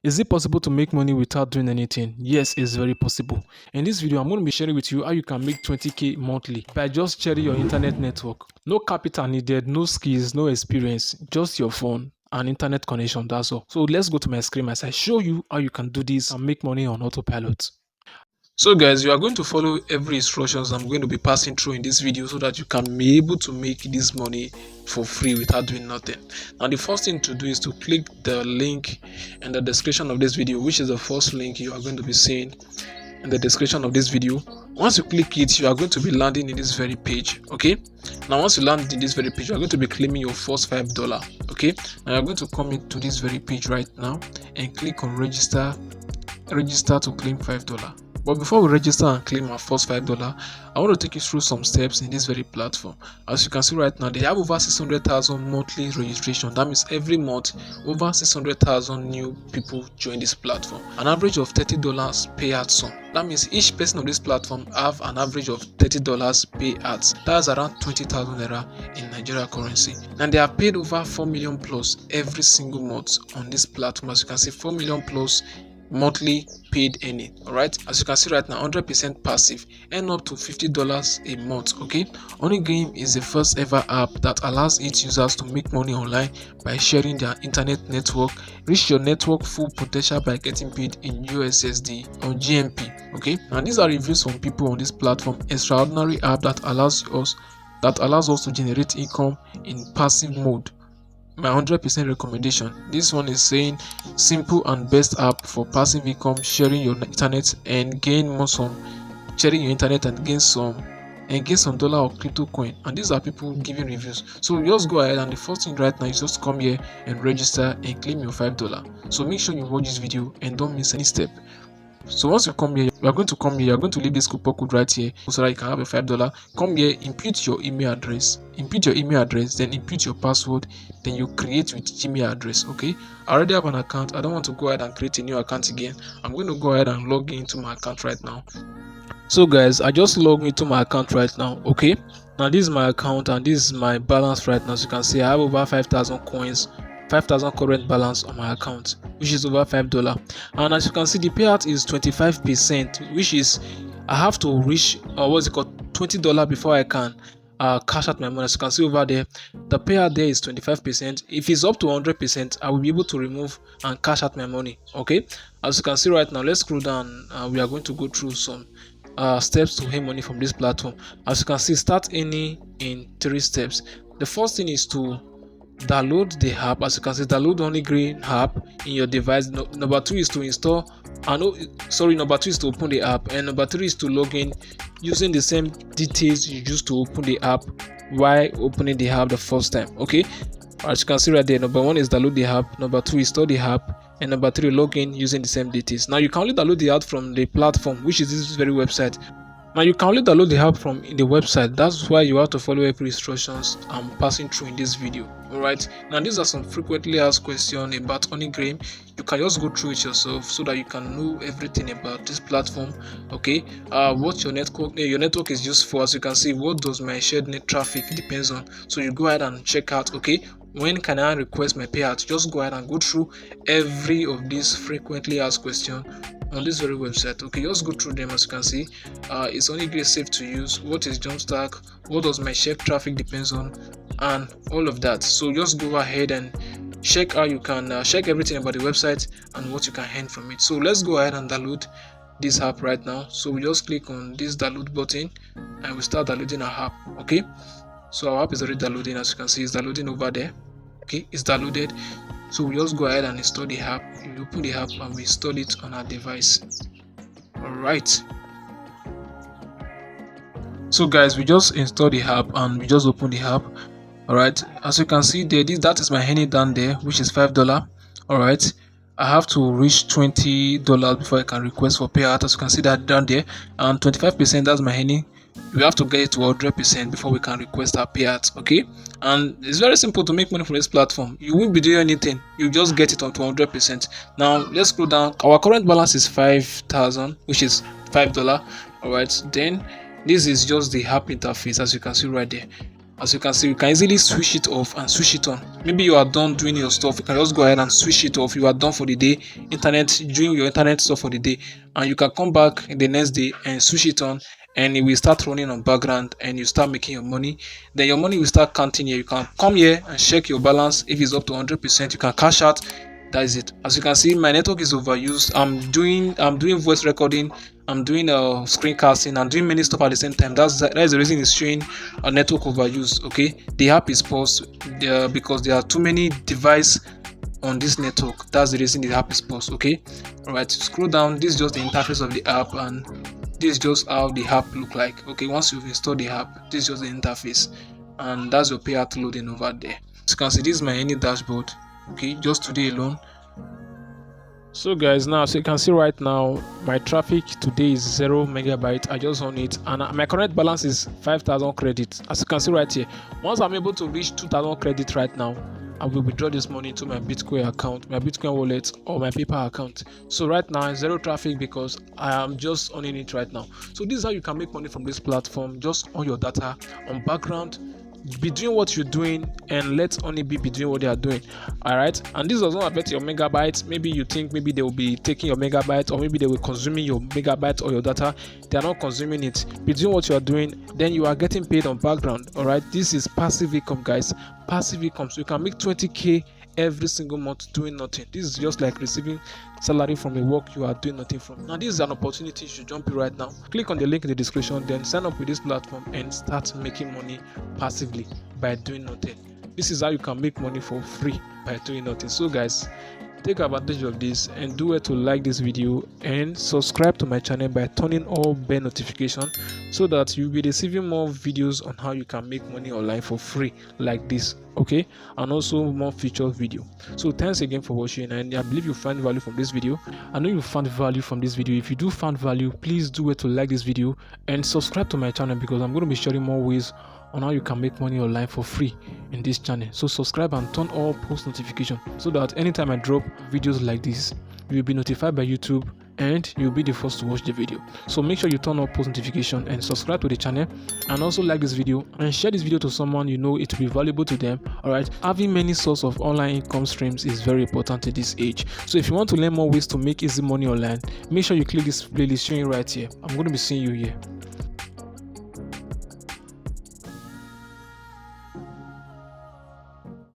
Is it possible to make money without doing anything? Yes, it's very possible. In this video, I'm going to be sharing with you how you can make 20k monthly by just sharing your internet network. No capital needed, no skills, no experience, just your phone and internet connection, that's all. So let's go to my screen as I show you how you can do this and make money on autopilot. So guys, you are going to follow every instructions I'm going to be passing through in this video so that you can be able to make this money for free without doing nothing. Now the first thing to do is to click the link in the description of this video, which is the first link you are going to be seeing in the description of this video. Once you click it, you are going to be landing in this very page. Okay, now once you land in this very page, you are going to be claiming your first $5. Okay, now you're going to come into this very page right now and click on register to claim $5. But before we register and claim our first $5, I want to take you through some steps in this very platform. As you can see right now, they have over 600,000 monthly registration. That means every month, over 600,000 new people join this platform. An average of $30 payout sum. That means each person on this platform have an average of $30 payouts. That's around 20,000 naira in Nigeria currency. And they have paid over 4 million plus every single month on this platform. As you can see, 4 million plus monthly paid earning. All right, as you can see right now, 100% passive, earn up to $50 a month. Okay, OnlyGame is the first ever app that allows its users to make money online by sharing their internet network, reach your network full potential by getting paid in USSD or GMP. Okay, and these are reviews from people on this platform. Extraordinary app that allows us to generate income in passive mode. My 100% recommendation. This one is saying simple and best app for passive income, sharing your internet and gain more some sharing your internet and gain some dollar or crypto coin. And these are people giving reviews. So just go ahead, and the first thing right now is just come here and register and claim your $5. So make sure you watch this video and don't miss any step. So once you come here, you are going to leave this coupon code right here so that you can have a $5. Come here, input your email address, then input your password, then you create with Gmail address. Okay, I already have an account. I don't want to go ahead and create a new account again. I'm going to go ahead and log into my account right now. So guys, I just logged into my account right now. Okay, now this is my account and this is my balance right now. As you can see, I have over 5,000 coins, 5,000 current balance on my account, which is over $5. And as you can see, the payout is 25%, which is I have to reach $20 before I can cash out my money. As you can see over there, the payout there is 25%. If it's up to 100%, I will be able to remove and cash out my money. Okay, as you can see right now, let's scroll down. We are going to go through some steps to earn money from this platform. As you can see, start earning in 3 steps. The first thing is to download the app. As you can see, download OnlyGame app in your device. Number 2 is to install number 2 is to open the app, and number 3 is to log in using the same details you used to open the app while opening the app the first time. Okay, as you can see right there, number 1 is download the app, number 2 is install the app, and number 3 log in using the same details. Now you can only download the app from the platform, which is this very website. Now you can only download the app from the website. That's why you have to follow every instructions I'm passing through in this video. Alright, now these are some frequently asked questions about OnlyGame. You can just go through it yourself so that you can know everything about this platform. Okay, what your network is used for. As you can see, what does my shared net traffic depends on. So you go ahead and check out. Okay, when can I request my payout? Just go ahead and go through every of these frequently asked questions on this very website. Okay, just go through them. As you can see, it's OnlyGame safe to use, what is Jumpstart, what does my shared traffic depends on, and all of that. So just go ahead and check how you can check everything about the website and what you can earn from it. So let's go ahead and download this app right now. So we just click on this download button and we start downloading our app. Okay, so our app is already downloading. As you can see, it's downloading over there. Okay, it's downloaded. So we just go ahead and install the app. We open the app and we install it on our device. Alright, so guys, we just install the app and we just open the app. Alright, as you can see there, that is my earning down there, which is $5. Alright, I have to reach $20 before I can request for payout. As you can see that down there, and 25%, that's my earning. We have to get it to 100% before we can request our payouts. Okay, and it's very simple to make money from this platform. You won't be doing anything, you just get it up to 100%. Now let's scroll down. Our current balance is 5,000, which is $5. Alright, then this is just the app interface. As you can see right there, As you can see, you can easily switch it off and switch it on. Maybe you are done doing your stuff, you can just go ahead and switch it off. You are done for the day, doing your internet stuff for the day, and you can come back the next day and switch it on, and it will start running on background, and you start making your money. Then your money will start counting here. You can come here and check your balance. If it's up to 100%, you can cash out. That is it. As you can see, my network is overused. I'm doing voice recording, I'm doing screencasting, I'm doing many stuff at the same time. That is the reason it's showing a network overuse. Okay, the app is paused because there are too many devices on this network. That's the reason the app is paused. Okay, all right, scroll down. This is just the interface of the app, and this is just how the app look like. Okay, once you've installed the app, this is just the interface, and that's your payout loading over there. As you can see, this is my any dashboard. Okay, just today alone. So guys, now so you can see right now my traffic today is 0 megabyte. I just own it, and my current balance is 5,000 credits. As you can see right here, once I'm able to reach 2,000 credits right now, I will withdraw this money into my Bitcoin account, my Bitcoin wallet, or my PayPal account. So right now, zero traffic because I am just owning it right now. So this is how you can make money from this platform. Just on your data, on background, be doing what you're doing, and let only be doing what they are doing. All right, and this does not affect your megabytes. Maybe you think maybe they will be taking your megabyte, or maybe they will consuming your megabyte or your data. They are not consuming it. Be doing what you are doing, then you are getting paid on background. All right, this is passive income, guys. Passive income. So you can make 20k every single month doing nothing. This is just like receiving salary from a work you are doing nothing from. Now this is an opportunity. You should jump in right now. Click on the link in the description, then sign up with this platform and start making money passively by doing nothing. This is how you can make money for free by doing nothing. So guys, take advantage of this and do it to like this video and subscribe to my channel by turning on bell notification so that you'll be receiving more videos on how you can make money online for free like this. Okay, and also more featured video. So thanks again for watching, and I believe you find value from this video. I know you found value from this video. If you do find value, please do it to like this video and subscribe to my channel, because I'm going to be sharing more ways on how you can make money online for free in this channel. So subscribe and turn on post notification so that anytime I drop videos like this, you'll be notified by YouTube and you'll be the first to watch the video. So make sure you turn on post notification and subscribe to the channel, and also like this video and share this video to someone you know it will be valuable to them. All right, having many sources of online income streams is very important in this age. So if you want to learn more ways to make easy money online, make sure you click this playlist showing right here. I'm going to be seeing you here.